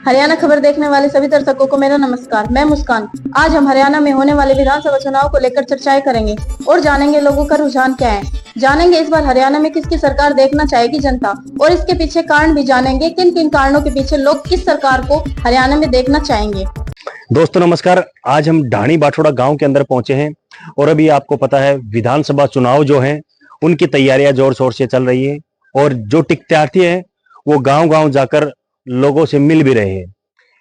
हरियाणा खबर देखने वाले सभी दर्शकों को मेरा नमस्कार। मैं मुस्कान। आज हम हरियाणा में होने वाले विधानसभा चुनाव को लेकर चर्चाएं करेंगे और जानेंगे लोगों का रुझान क्या है। जानेंगे इस बार हरियाणा में किसकी सरकार देखना चाहेगी जनता, और इसके पीछे कारण भी जानेंगे, किन किन कारणों के पीछे लोग किस सरकार को हरियाणा में देखना चाहेंगे। दोस्तों नमस्कार। आज हम ढाणी बाठोड़ा गांव के अंदर पहुंचे हैं और अभी आपको पता है विधानसभा चुनाव जो हैं उनकी तैयारियां जोर शोर से चल रही है और जो टिकटार्थी हैं वो गांव गांव जाकर लोगों से मिल भी रहे हैं।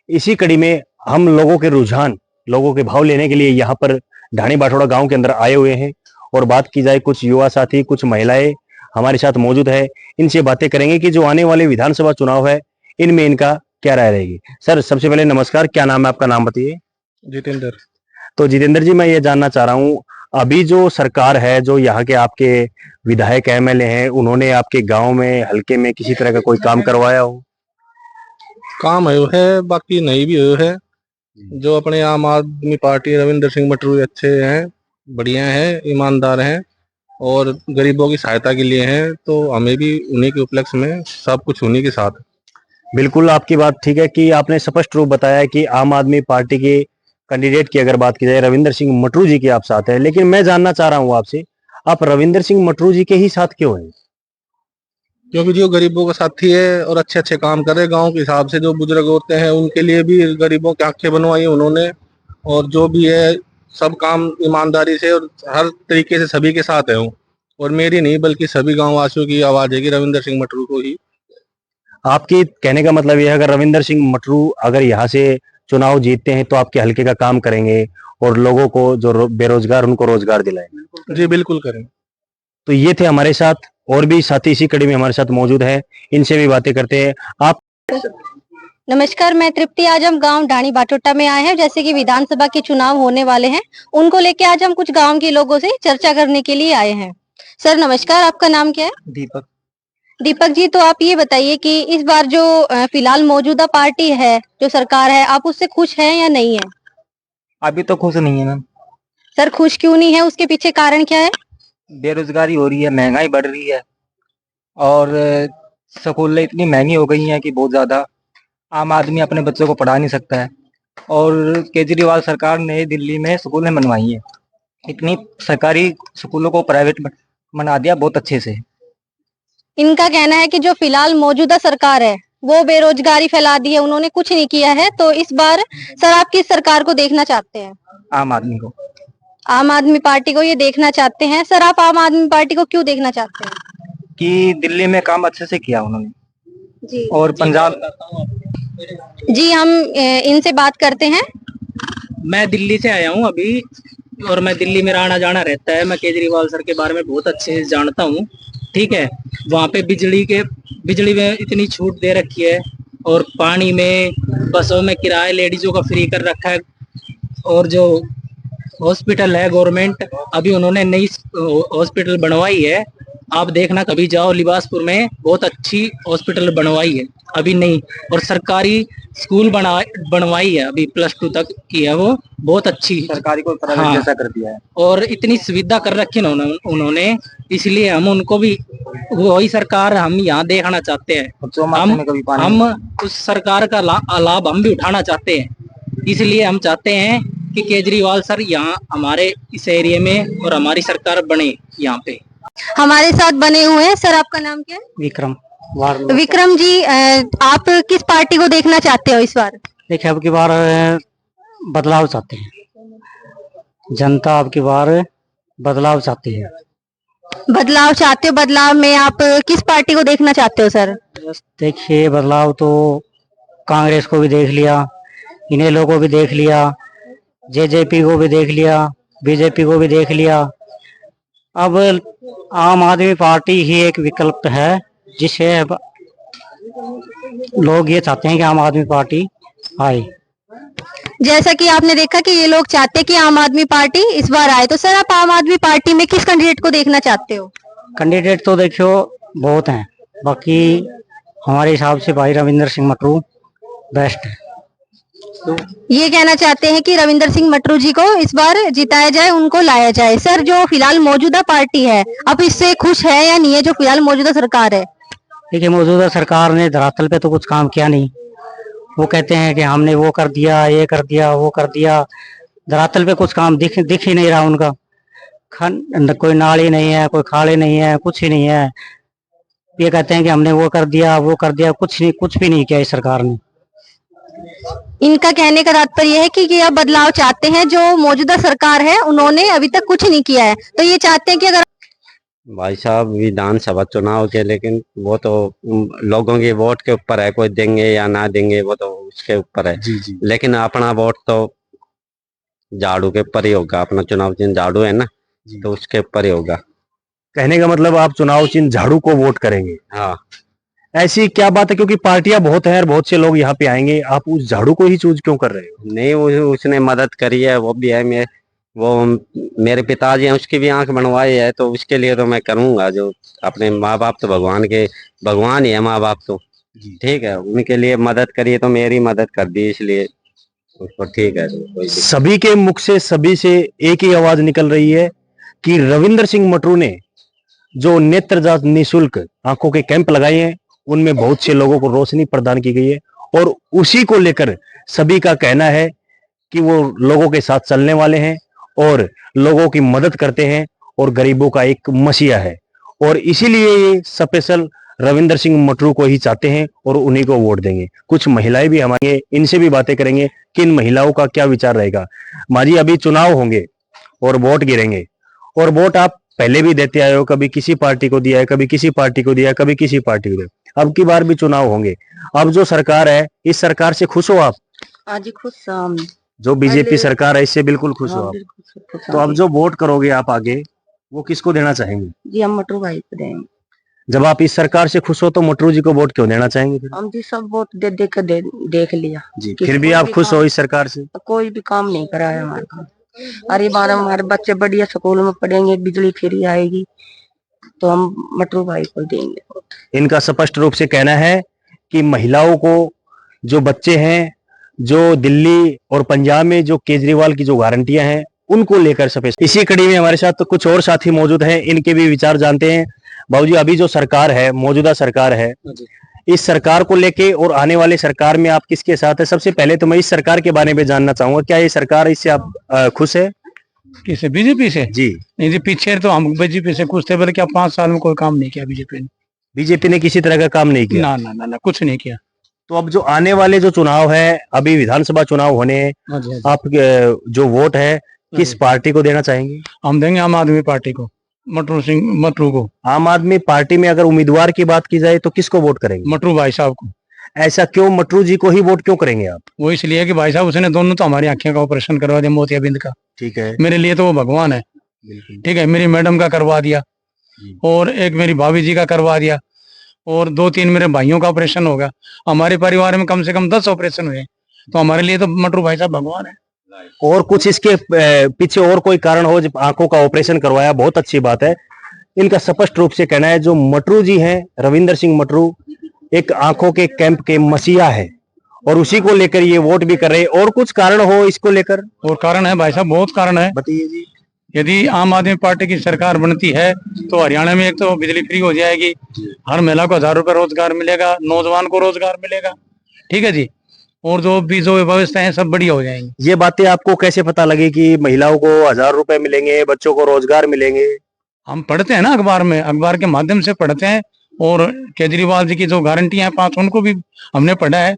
इसी कड़ी में हम लोगों के रुझान, लोगों के भाव लेने के लिए यहाँ पर ढाणी बाठोड़ा गांव के अंदर आए हुए हैं और बात की जाए कुछ युवा साथी, कुछ महिलाएं हमारे साथ मौजूद है। इनसे बातें करेंगे कि जो आने वाले विधानसभा चुनाव है इनमें इनका क्या राय रहेगी। सर सबसे पहले नमस्कार, क्या नाम है आपका? नाम बताइए। जितेंद्र। तो जितेंद्र जी, मैं ये जानना चाह रहा हूँ, अभी जो सरकार है, जो यहाँ के आपके विधायक एमएलए हैं, उन्होंने आपके गांव में, हल्के में किसी तरह का कोई काम करवाया हो? काम है, बाकी नहीं भी है। जो अपने आम आदमी पार्टी रविंद्र सिंह मटरू अच्छे हैं, बढ़िया हैं, ईमानदार हैं और गरीबों की सहायता के लिए हैं, तो हमें भी उन्हीं के उपलक्ष्य में सब कुछ उन्हीं के साथ। बिल्कुल आपकी बात ठीक है कि आपने स्पष्ट रूप बताया कि आम आदमी पार्टी के कैंडिडेट की अगर बात की जाए रविंद्र सिंह मटरू जी के आप साथ है, लेकिन मैं जानना चाह रहा हूँ आपसे, आप रविंद्र सिंह मटरू जी के ही साथ क्यों हैं? क्योंकि जो गरीबों का साथी है और अच्छे अच्छे काम कर रहे गाँव के हिसाब से, जो बुजुर्ग होते हैं उनके लिए भी गरीबों की आंखें बनवाई उन्होंने, और जो भी है सब काम ईमानदारी से और हर तरीके से सभी के साथ है वो। और मेरी नहीं बल्कि सभी गाँव वासियों की आवाज है कि रविंद्र सिंह मटरू को ही। आपके कहने का मतलब यह है अगर रविंद्र सिंह मटरू अगर यहाँ से चुनाव जीतते हैं तो आपके हल्के का काम करेंगे और लोगों को जो बेरोजगार उनको रोजगार दिलाएंगे। जी बिल्कुल करें। तो ये थे हमारे साथ और भी साथी इसी कड़ी में हमारे साथ मौजूद है, इनसे भी बातें करते हैं। आप नमस्कार, मैं तृप्ति। आज हम गांव ढाणी बाठोटा में आए हैं। जैसे कि विधानसभा के चुनाव होने वाले हैं, उनको लेके आज हम कुछ गांव के लोगों से चर्चा करने के लिए आए हैं। सर नमस्कार, आपका नाम क्या है? दीपक। दीपक जी, तो आप ये बताइए कि इस बार जो फिलहाल मौजूदा पार्टी है, जो सरकार है, आप उससे खुश हैं या नहीं है? अभी तो खुश नहीं है मैम। सर खुश क्यों नहीं है, उसके पीछे कारण क्या है? बेरोजगारी हो रही है, महंगाई बढ़ रही है और स्कूलें इतनी महंगी हो गई हैं कि बहुत ज्यादा आम आदमी अपने बच्चों को पढ़ा नहीं सकता है। और केजरीवाल सरकार ने दिल्ली में स्कूलें बनवाई हैं, इतनी सरकारी स्कूलों को प्राइवेट बना दिया बहुत अच्छे से। इनका कहना है कि जो फिलहाल मौजूदा सरकार है वो बेरोजगारी फैला दी है, उन्होंने कुछ नहीं किया है। तो इस बार सर आप किस सरकार को देखना चाहते हैं? आम आदमी को। आम आदमी पार्टी को ये देखना चाहते हैं। सर आप आम आदमी पार्टी को क्यों देखना चाहते हैं? कि दिल्ली में काम अच्छे से किया उन्होंने जी। और पंजाब। जी हम इनसे बात करते हैं। मैं दिल्ली से आया हूँ अभी और मैं दिल्ली में आना जाना रहता है। मैं केजरीवाल सर के बारे में बहुत अच्छे से जानता हूँ। ठीक है, वहाँ पे बिजली में इतनी छूट दे रखी है और पानी में, बसों में किराया लेडीजों का फ्री कर रखा है। और जो हॉस्पिटल है गवर्नमेंट, अभी उन्होंने नई हॉस्पिटल बनवाई है। आप देखना कभी जाओ, लिबासपुर में बहुत अच्छी हॉस्पिटल बनवाई है अभी नई। और सरकारी स्कूल बनवाई है, अभी +2 तक की है वो, बहुत अच्छी। सरकारी को प्राइवेट जैसा कर दिया है और इतनी सुविधा कर रखी है उन्होंने, इसलिए हम उनको भी वही सरकार हम यहाँ देखना चाहते हैं। हम उस सरकार का लाभ हम भी उठाना चाहते हैं। इसलिए हम चाहते हैं कि केजरीवाल सर यहाँ हमारे इस एरिया में और हमारी सरकार बने यहाँ पे। हमारे साथ बने हुए हैं। सर आपका नाम क्या है? विक्रम। विक्रम जी, आप किस पार्टी को देखना चाहते हो इस बार? देखिए अब की बार बदलाव चाहते हैं, जनता अब की बार बदलाव चाहती है। बदलाव चाहते हो? बदलाव में आप किस पार्टी को देखना चाहते हो सर? देखिए बदलाव तो कांग्रेस को भी देख लिया, इन्हें लोगों को भी देख लिया, जेजेपी को भी देख लिया, बीजेपी को भी देख लिया। अब आम आदमी पार्टी ही एक विकल्प है जिसे लोग ये चाहते हैं कि आम आदमी पार्टी आए। जैसा कि आपने देखा कि ये लोग चाहते हैं कि आम आदमी पार्टी इस बार आए, तो सर आप आम आदमी पार्टी में किस कैंडिडेट को देखना चाहते हो? कैंडिडेट तो देखियो बहुत हैं, बाकी हमारे हिसाब से भाई रविंद्र सिंह मटरू बेस्ट है। ये कहना चाहते हैं कि रविंद्र सिंह मटरू जी को इस बार जिताया जाए, उनको लाया जाए। सर जो फिलहाल मौजूदा पार्टी है, आप इससे खुश है या नहीं है, जो फिलहाल मौजूदा सरकार है? देखिए मौजूदा सरकार ने धरातल पे तो कुछ काम किया नहीं वो कहते हैं कि हमने वो कर दिया, ये कर दिया, वो कर दिया। धरातल पे कुछ काम दिख ही नहीं रहा उनका। कोई नाली नहीं है, कोई खाड़े नहीं है, कुछ ही नहीं है। ये कहते हैं कि हमने वो कर दिया, वो कर दिया, कुछ नहीं, कुछ भी नहीं किया इस सरकार ने। इनका कहने का तात्पर्य है कि यह बदलाव चाहते हैं, जो मौजूदा सरकार है उन्होंने अभी तक कुछ नहीं किया है, तो ये चाहते हैं कि अगर भाई साहब विधानसभा चुनाव के, लेकिन वो तो लोगों के वोट के ऊपर है, कोई देंगे या ना देंगे वो तो उसके ऊपर है। जी। लेकिन अपना वोट तो झाड़ू के ऊपर ही होगा। अपना चुनाव चिन्ह झाड़ू है ना, तो उसके ऊपर ही होगा। कहने का मतलब आप चुनाव चिन्ह झाड़ू को वोट करेंगे। हाँ, ऐसी क्या बात है, क्योंकि पार्टियां बहुत हैं और बहुत से लोग यहाँ पे आएंगे, आप उस झाड़ू को ही चूज क्यों कर रहे हो? नहीं उसने मदद करी है, वो भी है। वो मेरे पिताजी हैं, उसकी भी आंख बनवाई है, तो उसके लिए तो मैं करूंगा। जो अपने माँ बाप तो भगवान ही है, माँ बाप तो ठीक है, उनके लिए मदद करिए तो मेरी मदद कर दी, इसलिए उसको ठीक है। तो सभी के मुख से, सभी से एक ही आवाज निकल रही है कि रविंद्र सिंह मटरू ने जो नेत्र जांच निःशुल्क आंखों के कैंप लगाए हैं, उनमें बहुत से लोगों को रोशनी प्रदान की गई है, और उसी को लेकर सभी का कहना है कि वो लोगों के साथ चलने वाले हैं और लोगों की मदद करते हैं और गरीबों का एक मसीहा है। और इसीलिए ये स्पेशल रविंद्र सिंह मटरू को ही चाहते हैं और उन्हीं को वोट देंगे। कुछ महिलाएं भी हमारे, इनसे भी बातें करेंगे कि इन महिलाओं का क्या विचार रहेगा। माँ जी, अभी चुनाव होंगे और वोट गिरेंगे, और वोट आप पहले भी देते आए हो, कभी किसी पार्टी को दिया है, कभी किसी पार्टी को दिया, कभी किसी पार्टी को दिया। अब की बार भी चुनाव होंगे, अब जो सरकार है, इस सरकार से खुश हो आप? आज खुश हम जो बीजेपी सरकार है, इससे बिल्कुल खुश हो आप? तो अब जो वोट करोगे आप आगे, वो किसको देना चाहेंगे? जी हम मटरू भाई को देंगे। जब आप इस सरकार से खुश हो तो मटरू जी को वोट क्यों देना चाहेंगे फिर? हम जी सब वोट देख लिया जी, फिर भी आप खुश हो इस सरकार से? कोई भी काम नहीं करा है हमारे को। अरे बार हमारे बच्चे बढ़िया स्कूल में पढ़ेंगे, बिजली फ्री आएगी, तो हम मटरू भाई को देंगे। इनका स्पष्ट रूप से कहना है कि महिलाओं को, जो बच्चे हैं, जो दिल्ली और पंजाब में जो केजरीवाल की जो गारंटियां हैं, उनको लेकर सफेद। इसी कड़ी में हमारे साथ तो कुछ और साथी मौजूद हैं, इनके भी विचार जानते हैं। बाबूजी, अभी जो सरकार है, मौजूदा सरकार है, इस सरकार को लेके और आने वाले सरकार में आप किसके साथ है? सबसे पहले तो मैं इस सरकार के बारे में जानना चाहूंगा, क्या ये सरकार, इससे आप खुश है? किसे? बीजेपी से? जी नहीं जी, पीछे तो हम बीजेपी से खुश थे, बल्कि 5 साल में कोई काम नहीं किया बीजेपी ने। बीजेपी ने किसी तरह का काम नहीं किया? ना ना ना ना, कुछ नहीं किया। तो अब जो आने वाले जो चुनाव है, अभी विधानसभा चुनाव होने हैं, हाँ जी, हाँ जी। आप जो वोट है किस पार्टी को देना चाहेंगे? हम देंगे आम आदमी पार्टी को, मटरू को। आम आदमी पार्टी में अगर उम्मीदवार की बात की जाए तो किसको वोट करेंगे? मटरू भाई साहब को। ऐसा क्यों? मटरू जी को ही वोट क्यों करेंगे आप? वो इसलिए कि भाई साहब उसने दोनों तो हमारी आंखें का ऑपरेशन करवा दिया, मोतियाबिंद का। ठीक है, मेरे लिए तो वो भगवान है। ठीक है, मेरी मैडम का करवा दिया, और एक मेरी भाभी जी का करवा दिया, और 2-3 मेरे भाइयों का ऑपरेशन होगा। हमारे परिवार में कम से कम 10 ऑपरेशन हुए, तो हमारे लिए तो मटरू भाई साहब भगवान है। और कुछ इसके पीछे और कोई कारण हो, जब आंखों का ऑपरेशन करवाया, बहुत अच्छी बात है। इनका स्पष्ट रूप से कहना है, जो मटरू जी हैं, रविंद्र सिंह मटरू, एक आंखों के कैंप के मसीहा है, और उसी को लेकर ये वोट भी कर रहे हैं। और कुछ कारण हो इसको लेकर? और कारण है भाई साहब, बहुत कारण है। बताइए जी। यदि आम आदमी पार्टी की सरकार बनती है तो हरियाणा में एक तो बिजली फ्री हो जाएगी, हर महिला को 1000 रुपए रोजगार मिलेगा, नौजवान को रोजगार मिलेगा। ठीक है जी, और जो भी जो व्यवस्थाएं हैं सब बढ़िया हो जाएंगी। ये बातें आपको कैसे पता लगी कि महिलाओं को 1000 रुपए मिलेंगे, बच्चों को रोजगार मिलेंगे? हम पढ़ते हैं ना अखबार में, अखबार के माध्यम से पढ़ते हैं, और केजरीवाल जी की जो गारंटियां हैं 5, उनको भी हमने पढ़ा है।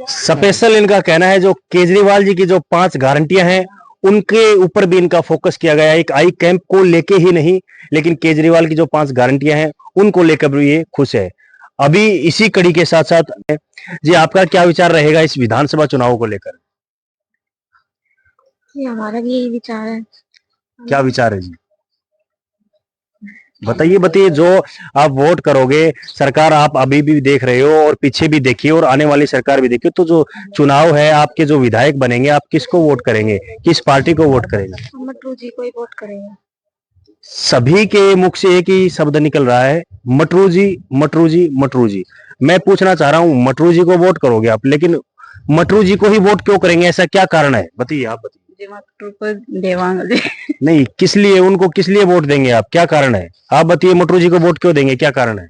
स्पेशल इनका कहना है, जो केजरीवाल जी की जो 5 गारंटियां हैं, उनके ऊपर भी इनका फोकस किया गया है। एक आई कैंप को लेके ही नहीं, लेकिन केजरीवाल की जो 5 गारंटियां हैं, उनको लेकर भी ये खुश है। अभी इसी कड़ी के साथ साथ जी, आपका क्या विचार रहेगा इस विधानसभा चुनाव को लेकर? हमारा भी यही विचार है। क्या विचार है जी? बताइए, जो आप वोट करोगे, सरकार आप अभी भी देख रहे हो और पीछे भी देखिए और आने वाली सरकार भी देखिए, तो जो चुनाव है, आपके जो विधायक बनेंगे, आप किसको वोट करेंगे, किस पार्टी को वोट करेंगे? मटरू जी को ही वोट करेंगे। सभी के मुख से एक ही शब्द निकल रहा है, मटरू जी, मटरू जी, मटरू जी। मैं पूछना चाह रहा हूँ, मटरू जी को वोट करोगे आप, लेकिन मटरू जी को ही वोट क्यों करेंगे? ऐसा क्या कारण है? बताइए, आप बताइए। मटरू को देवांगे। नहीं, किस लिए, उनको किस लिए वोट देंगे आप? क्या कारण है? आप बताइए, मटरू जी को वोट क्यों देंगे, क्या कारण है?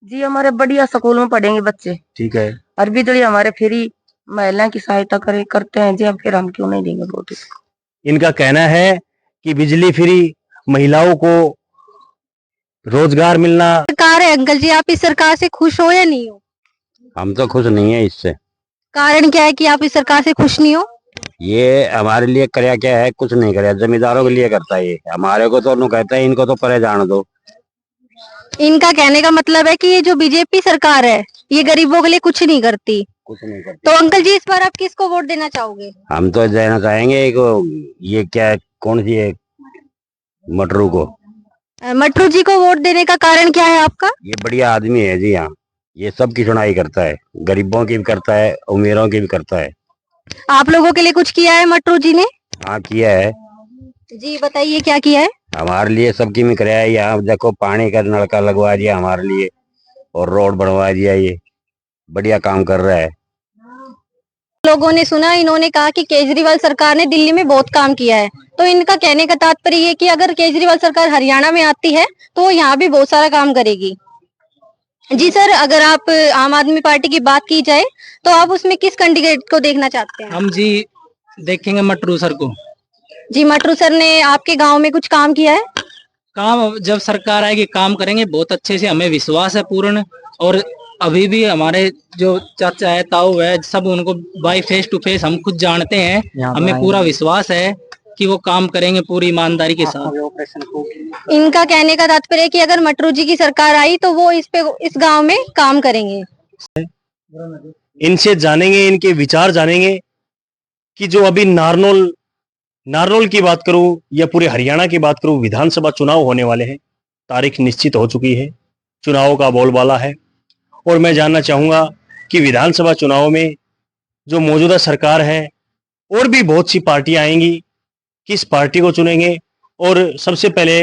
जी हमारे बढ़िया स्कूल में पढ़ेंगे बच्चे। ठीक है। और बिजली हमारे फ्री महिला की सहायता करते हैं जी, अब फिर हम क्यों नहीं देंगे वोट। इनका कहना है कि बिजली फ्री, महिलाओं को रोजगार मिलना। सरकार है अंकल जी, आप इस सरकार से खुश हो या नहीं हो? हम तो खुश नहीं है इससे। कारण क्या है कि आप इस सरकार से खुश नहीं हो? ये हमारे लिए कराया क्या है, कुछ नहीं कराया, जमींदारों के लिए करता है ये, हमारे को तो कहता है इनको तो परे जाने दो। इनका कहने का मतलब है कि ये जो बीजेपी सरकार है ये गरीबों के लिए कुछ नहीं करती। कुछ नहीं करता। तो अंकल जी इस बार आप किसको वोट देना चाहोगे? हम तो देना चाहेंगे ये क्या, कौन सी है, मटरू को। मटरू जी को वोट देने का कारण क्या है आपका? ये बढ़िया आदमी है जी, हाँ, ये सबकी सुनाई करता है, गरीबों की भी करता है, अमीरों की भी करता है। आप लोगों के लिए कुछ किया है मटरू जी ने? हाँ किया है जी बताइए क्या किया है? हमारे लिए, सबकी में कराया। यहाँ देखो पानी का नलका लगवा दिया हमारे लिए, और रोड बनवा दिया, ये बढ़िया काम कर रहा है। लोगों ने सुना, इन्होंने कहा कि केजरीवाल सरकार ने दिल्ली में बहुत काम किया है, तो इनका कहने का तात्पर्य ये कि अगर केजरीवाल सरकार हरियाणा में आती है तो वो यहाँ भी बहुत सारा काम करेगी। जी सर, अगर आप आम आदमी पार्टी की बात की जाए तो आप उसमें किस कैंडिडेट को देखना चाहते हैं? हम जी देखेंगे मटरू सर को। जी मटरू सर ने आपके गांव में कुछ काम किया है? काम जब सरकार आएगी काम करेंगे बहुत अच्छे से, हमें विश्वास है पूर्ण। और अभी भी हमारे जो चाचा है, ताऊ है, सब उनको बाई फेस टू फेस हम खुद जानते हैं, हमें पूरा विश्वास है कि वो काम करेंगे पूरी ईमानदारी के साथ। इनका कहने का तात्पर्य है कि अगर मटरू जी की सरकार आई तो वो इस गांव में काम करेंगे। इनसे जानेंगे, इनके विचार जानेंगे कि जो अभी नारनौल की बात करूं या पूरे हरियाणा की बात करूं, विधानसभा चुनाव होने वाले हैं, तारीख निश्चित हो चुकी है, चुनाव का बोलबाला है। और मैं जानना चाहूंगा कि विधानसभा चुनाव में जो मौजूदा सरकार है और भी बहुत सी पार्टियां आएंगी, किस पार्टी को चुनेंगे? और सबसे पहले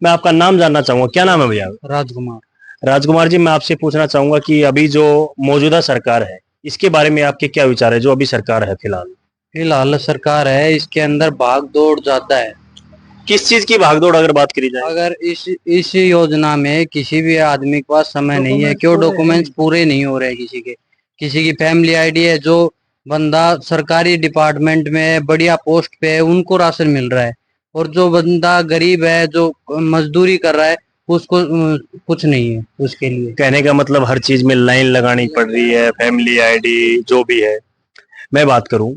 मैं आपका नाम जानना चाहूंगा, क्या नाम है भैया? राजकुमार। राजकुमार जी, मैं आपसे पूछना चाहूंगा कि अभी जो मौजूदा सरकार है इसके बारे में आपके क्या विचार है? जो अभी सरकार है फिलहाल सरकार है, इसके अंदर भाग दौड़ ज्यादा है। किस चीज की भागदौड़ अगर बात करी जाए? अगर इस योजना में किसी भी आदमी के पास समय नहीं है, क्यों डॉक्यूमेंट्स पूरे नहीं हो रहे किसी की फैमिली आईडी है, जो बंदा सरकारी डिपार्टमेंट में है, बढ़िया पोस्ट पे है, उनको राशन मिल रहा है, और जो बंदा गरीब है, जो मजदूरी कर रहा है, उसको कुछ नहीं है उसके लिए। कहने का मतलब हर चीज में लाइन लगानी पड़ रही है, फैमिली आईडी जो भी है। मैं बात करूं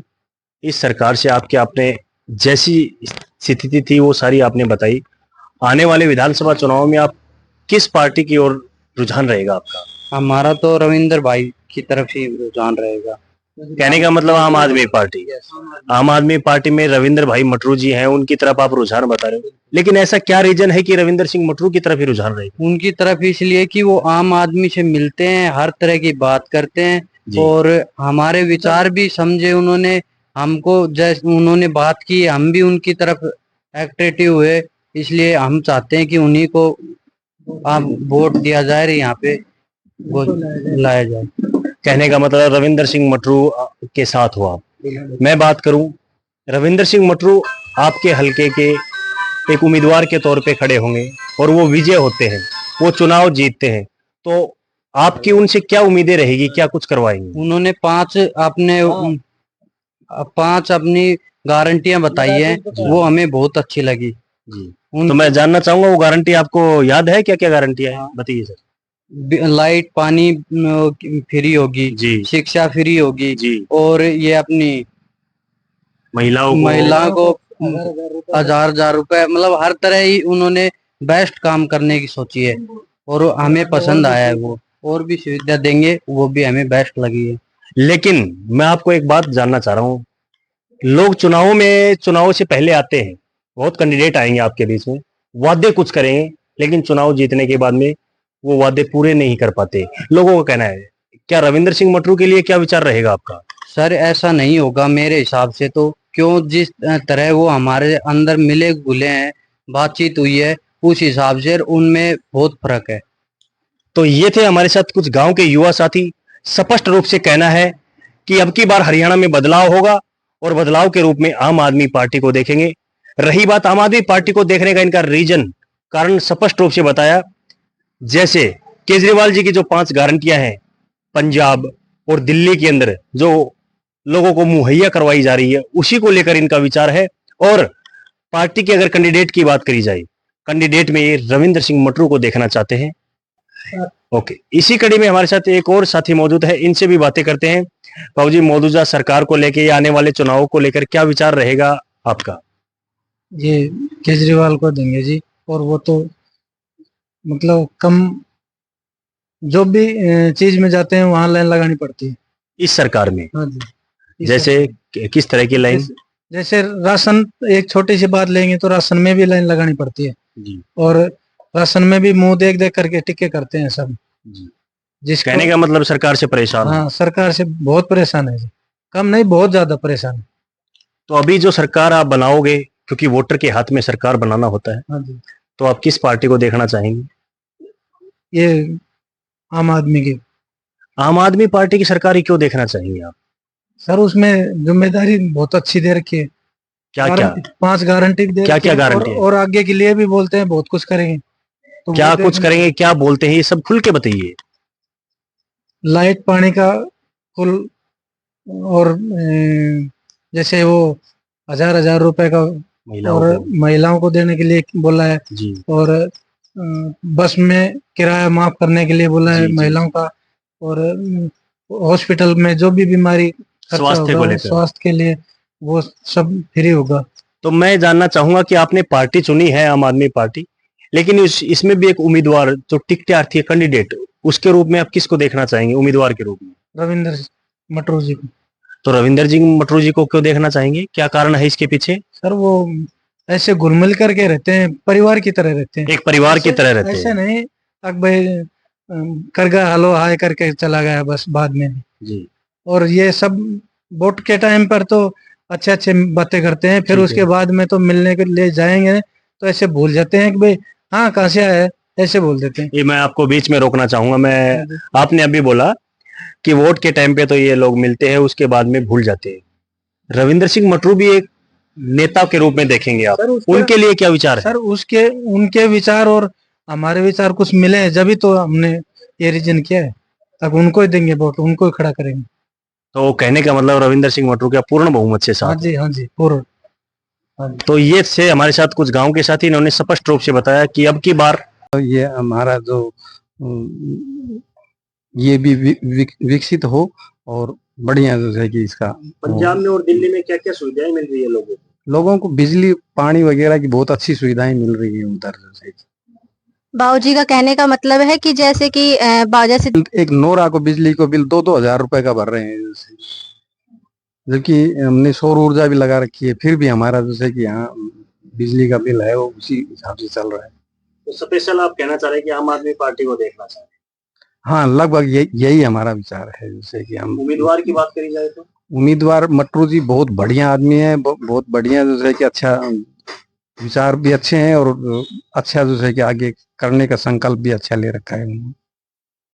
इस सरकार से, आपने जैसी स्थिति थी वो सारी आपने बताई। आने वाले विधानसभा चुनाव में आप किस पार्टी की ओर रुझान रहेगा आपका? हमारा तो रविंद्र भाई की तरफ से रुझान रहेगा। कहने का मतलब आम आदमी पार्टी। आम आदमी पार्टी में रविंद्र भाई मटरू जी हैं, उनकी तरफ आप रुझान बता रहे हो, लेकिन ऐसा क्या रीजन है कि रविंद्र सिंह मटरू की तरफ ही रुझान रहेगा? उनकी तरफ इसलिए कि वो आम आदमी से मिलते हैं, हर तरह की बात करते हैं, और हमारे विचार भी समझे उन्होंने, हमको जैसे उन्होंने बात की हम भी उनकी तरफ एक्टिव हुए, इसलिए हम चाहते हैं कि उन्हीं को आप वोट दिया जाए, यहाँ पे वो लाया जाए। कहने का मतलब रविंद्र सिंह मटरू के साथ हो आप। मैं बात करूं, रविंद्र सिंह मटरू आपके हलके के एक उम्मीदवार के तौर पे खड़े होंगे और वो विजय होते हैं, वो चुनाव जीतते हैं, तो आपकी उनसे क्या उम्मीदें रहेगी, क्या कुछ करवाएंगे? उन्होंने पांच अपनी गारंटियां बताई हैं, वो हमें बहुत अच्छी लगी जी। तो मैं जानना चाहूंगा वो गारंटी आपको याद है, क्या क्या गारंटियां हैं, बताइए सर। लाइट पानी फ्री होगी जी, शिक्षा फ्री होगी जी, और ये अपनी महिलाओं को 1000 रुपए, मतलब हर तरह ही उन्होंने बेस्ट काम करने की सोची है, और हमें पसंद आया है वो, और भी सुविधा देंगे, वो भी हमें बेस्ट लगी है। लेकिन मैं आपको एक बात जानना चाह रहा हूँ, लोग चुनाव से पहले आते हैं, बहुत कैंडिडेट आएंगे आपके बीच में, वादे कुछ करेंगे, लेकिन चुनाव जीतने के बाद में वो वादे पूरे नहीं कर पाते, लोगों का कहना है। क्या रविंद्र सिंह मटरू के लिए क्या विचार रहेगा आपका? सर ऐसा नहीं होगा मेरे हिसाब से, तो क्यों जिस तरह वो हमारे अंदर मिले घुले हैं, बातचीत हुई है, उस हिसाब से उनमें बहुत फर्क है। तो ये थे हमारे साथ कुछ गांव के युवा साथी, स्पष्ट रूप से कहना है कि अब की बार हरियाणा में बदलाव होगा और बदलाव के रूप में आम आदमी पार्टी को देखेंगे। रही बात आम आदमी पार्टी को देखने का इनका कारण स्पष्ट रूप से बताया, जैसे केजरीवाल जी की जो 5 गारंटियां हैं, पंजाब और दिल्ली के अंदर जो लोगों को मुहैया करवाई जा रही है उसी को लेकर इनका विचार है। और पार्टी के अगर कैंडिडेट की बात करी जाए, कैंडिडेट में ये रविंद्र सिंह मटरू को देखना चाहते हैं। ओके, इसी कड़ी में हमारे साथ एक और साथी मौजूद है, इनसे भी बातें करते हैं। बाबू जी, मौजूदा सरकार को लेकर या आने वाले चुनाव को लेकर क्या विचार रहेगा आपका? ये केजरीवाल को देंगे जी। और वो तो मतलब कम जो भी चीज में जाते हैं वहां लाइन लगानी पड़ती है इस सरकार में। हाँ जी। इस जैसे किस तरह की लाइन? जैसे राशन, एक छोटी सी बात लेंगे तो राशन में भी लाइन लगानी पड़ती है जी। और राशन में भी मुंह देख देख करके टिक्के करते हैं सब जी। जिस कहने का मतलब सरकार से परेशान हो। हाँ, सरकार से बहुत परेशान है जी। कम नहीं, बहुत ज्यादा परेशान है। तो अभी जो सरकार आप बनाओगे, क्योंकि वोटर के हाथ में सरकार बनाना होता है, हाँ जी। तो आप किस पार्टी को देखना चाहेंगे? ये आम आदमी की। आम आदमी पार्टी की सरकार ही क्यों देखना चाहेंगे आप? सर उसमें जिम्मेदारी बहुत अच्छी दे रखी है। क्या क्या 5 गारंटी दे क्या रखी क्या है गारंटी है? और आगे के लिए भी बोलते हैं बहुत कुछ करेंगे। तो क्या वो कुछ करेंगे, क्या बोलते हैं, ये सब खुल के बताइए। लाइट पानी का फुल, और जैसे वो 1000 रुपए का महिलाओं और को। महिलाओं को देने के लिए बोला है। जी और बस में किराया माफ करने के लिए बोला है जी, जी। महिलाओं का। और हॉस्पिटल में जो भी बीमारी खर्चा स्वास्थ्य को होगा लेकर। स्वास्थ्य के लिए वो सब फ्री होगा। तो मैं जानना चाहूंगा कि आपने पार्टी चुनी है आम आदमी पार्टी, लेकिन इसमें भी एक उम्मीदवार जो टिकटार्थी है, कैंडिडेट, उसके रूप में आप किसको देखना चाहेंगे उम्मीदवार के रूप में? रविंद्र मटरू जी को। तो रविंदर जी मटरू जी को क्यों देखना चाहेंगे, क्या कारण है इसके पीछे? सर वो ऐसे घुल मिल करके रहते हैं, परिवार की तरह रहते हैं। एक परिवार की तरह रहते ऐसे हैं। नहीं अब भाई कर गया हेलो हाय करके चला गया बस बाद में। जी। और ये सब वोट के टाइम पर तो अच्छे अच्छे बातें करते हैं, फिर ठीक उसके है। बाद में तो मिलने के लिए जाएंगे तो ऐसे भूल जाते हैं कि भाई हाँ कहाँ से आया है, ऐसे बोल देते हैं। ये मैं आपको बीच में रोकना चाहूंगा। मैं जी। आपने अभी बोला कि वोट के टाइम पे तो ये लोग मिलते हैं, उसके बाद में भूल जाते हैं। रविंदर सिंह मटरू भी एक नेता के रूप में देखेंगे आप, उनके लिए क्या विचार है? सर उसके उनके विचार और हमारे विचार कुछ मिले हैं, जब तो हमने ये रीजन किया है। अब उनको ही देंगे वोट, उनको ही खड़ा करेंगे। तो कहने का मतलब रविंदर सिंह मटरू का पूर्ण बहुमत से हाँ साथ। जी, हाँ जी, पूर्ण। हाँ जी। तो ये से हमारे साथ कुछ गांव के साथी, इन्होंने स्पष्ट रूप से बताया कि अब की बार ये हमारा जो ये भी विकसित हो और बढ़िया जो है कि इसका पंजाब में और दिल्ली में क्या क्या सुविधाएं मिल रही है लोगों को बिजली पानी वगैरह की बहुत अच्छी सुविधाएं मिल रही है उधर। जैसे बाबूजी का कहने का मतलब है कि जैसे कि जैसे एक नोरा को बिजली को बिल 2-2 हजार रुपए का भर रहे हैं, जैसे जबकि हमने सौर ऊर्जा भी लगा रखी है, फिर भी हमारा जैसे कि यहाँ बिजली का बिल है वो उसी हिसाब से चल रहा है। तो स्पेशल आप कहना चाह रहे हैं कि आम आदमी पार्टी को देखना चाह रहे हैं? हाँ, लगभग यही हमारा विचार है। जैसे कि हम उम्मीदवार की बात करी जाए तो उम्मीदवार मटरू जी बहुत बढ़िया आदमी है, बहुत बढ़िया जो है कि अच्छा विचार भी अच्छे हैं और अच्छा जो है कि आगे करने का संकल्प भी अच्छा ले रखा है उन्होंने।